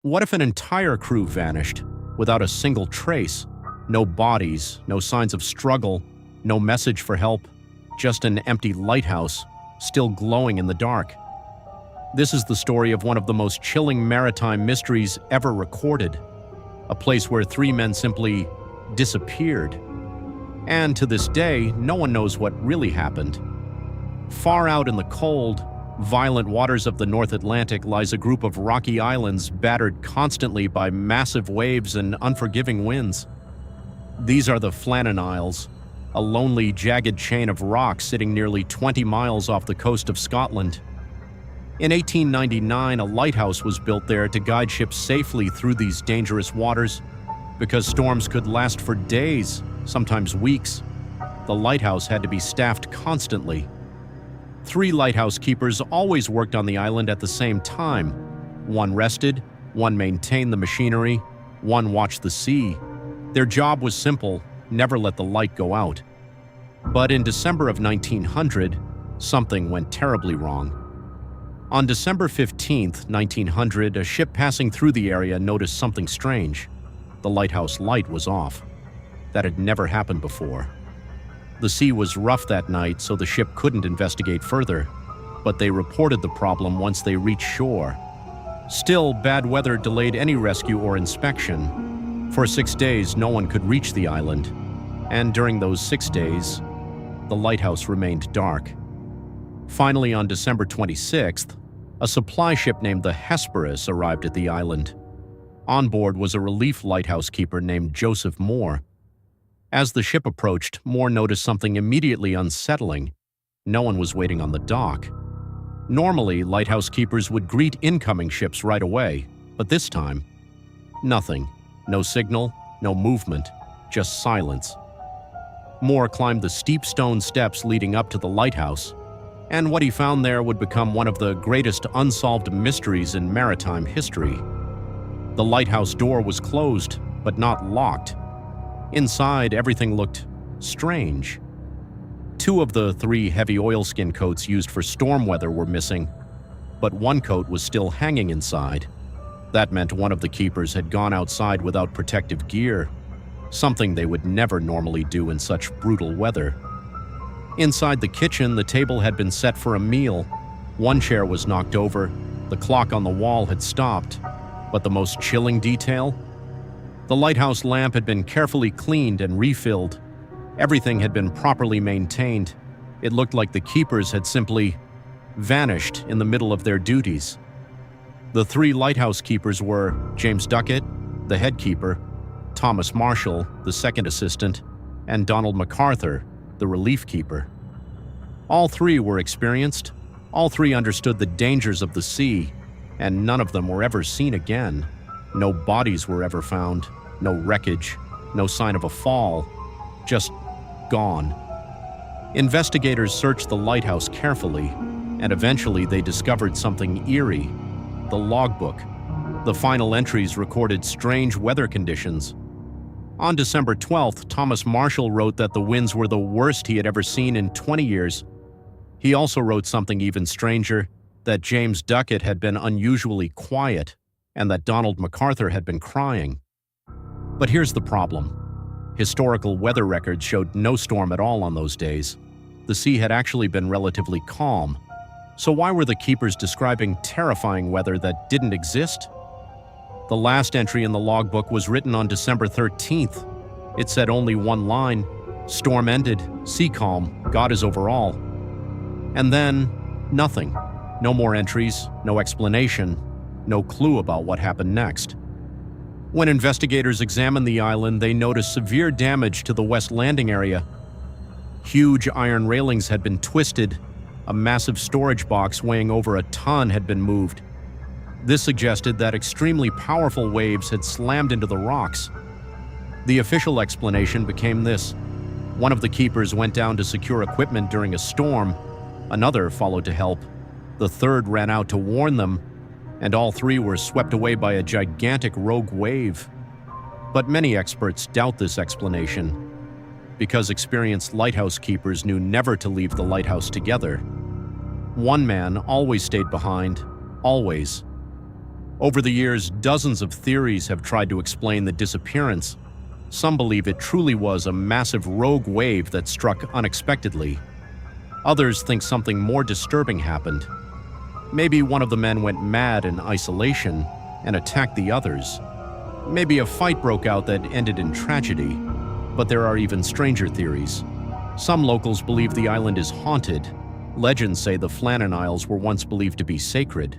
What if an entire crew vanished, without a single trace? No bodies, no signs of struggle, no message for help, just an empty lighthouse, still glowing in the dark. This is the story of one of the most chilling maritime mysteries ever recorded. A place where three men simply disappeared. And to this day, no one knows what really happened. Far out in the cold, violent waters of the North Atlantic lies a group of rocky islands battered constantly by massive waves and unforgiving winds. These are the Flannan Isles, a lonely, jagged chain of rocks sitting nearly 20 miles off the coast of Scotland. In 1899, a lighthouse was built there to guide ships safely through these dangerous waters. Because storms could last for days, sometimes weeks, the lighthouse had to be staffed constantly. 3 lighthouse keepers always worked on the island at the same time. One rested, one maintained the machinery, one watched the sea. Their job was simple: never let the light go out. But in December of 1900, something went terribly wrong. On December 15, 1900, a ship passing through the area noticed something strange. The lighthouse light was off. That had never happened before. The sea was rough that night, so the ship couldn't investigate further, but they reported the problem once they reached shore. Still, bad weather delayed any rescue or inspection. For 6 days, no one could reach the island, and during those 6 days, the lighthouse remained dark. Finally, on December 26th, a supply ship named the Hesperus arrived at the island. On board was a relief lighthouse keeper named Joseph Moore. As the ship approached, Moore noticed something immediately unsettling. No one was waiting on the dock. Normally, lighthouse keepers would greet incoming ships right away, but this time, nothing. No signal, no movement, just silence. Moore climbed the steep stone steps leading up to the lighthouse, and what he found there would become one of the greatest unsolved mysteries in maritime history. The lighthouse door was closed, but not locked. Inside, everything looked strange. 2 of the 3 heavy oilskin coats used for storm weather were missing, but one coat was still hanging inside. That meant one of the keepers had gone outside without protective gear, something they would never normally do in such brutal weather. Inside the kitchen, the table had been set for a meal. One chair was knocked over, the clock on the wall had stopped, but the most chilling detail? The lighthouse lamp had been carefully cleaned and refilled. Everything had been properly maintained. It looked like the keepers had simply vanished in the middle of their duties. The 3 lighthouse keepers were James Duckett, the head keeper, Thomas Marshall, the second assistant, and Donald MacArthur, the relief keeper. All 3 were experienced, all 3 understood the dangers of the sea, and none of them were ever seen again. No bodies were ever found, no wreckage, no sign of a fall, just gone. Investigators searched the lighthouse carefully, and eventually they discovered something eerie: the logbook. The final entries recorded strange weather conditions. On December 12th, Thomas Marshall wrote that the winds were the worst he had ever seen in 20 years. He also wrote something even stranger, that James Duckett had been unusually quiet, and that Donald MacArthur had been crying. But here's the problem. Historical weather records showed no storm at all on those days. The sea had actually been relatively calm. So why were the keepers describing terrifying weather that didn't exist? The last entry in the logbook was written on December 13th. It said only one line: "Storm ended, sea calm, God is over all." And then, nothing. No more entries, no explanation, no clue about what happened next. When investigators examined the island, they noticed severe damage to the west landing area. Huge iron railings had been twisted. A massive storage box weighing over a ton had been moved. This suggested that extremely powerful waves had slammed into the rocks. The official explanation became this: one of the keepers went down to secure equipment during a storm, another followed to help, the third ran out to warn them, and all 3 were swept away by a gigantic rogue wave. But many experts doubt this explanation, because experienced lighthouse keepers knew never to leave the lighthouse together. One man always stayed behind, always. Over the years, dozens of theories have tried to explain the disappearance. Some believe it truly was a massive rogue wave that struck unexpectedly. Others think something more disturbing happened. Maybe one of the men went mad in isolation and attacked the others. Maybe a fight broke out that ended in tragedy. But there are even stranger theories. Some locals believe the island is haunted. Legends say the Flannan Isles were once believed to be sacred.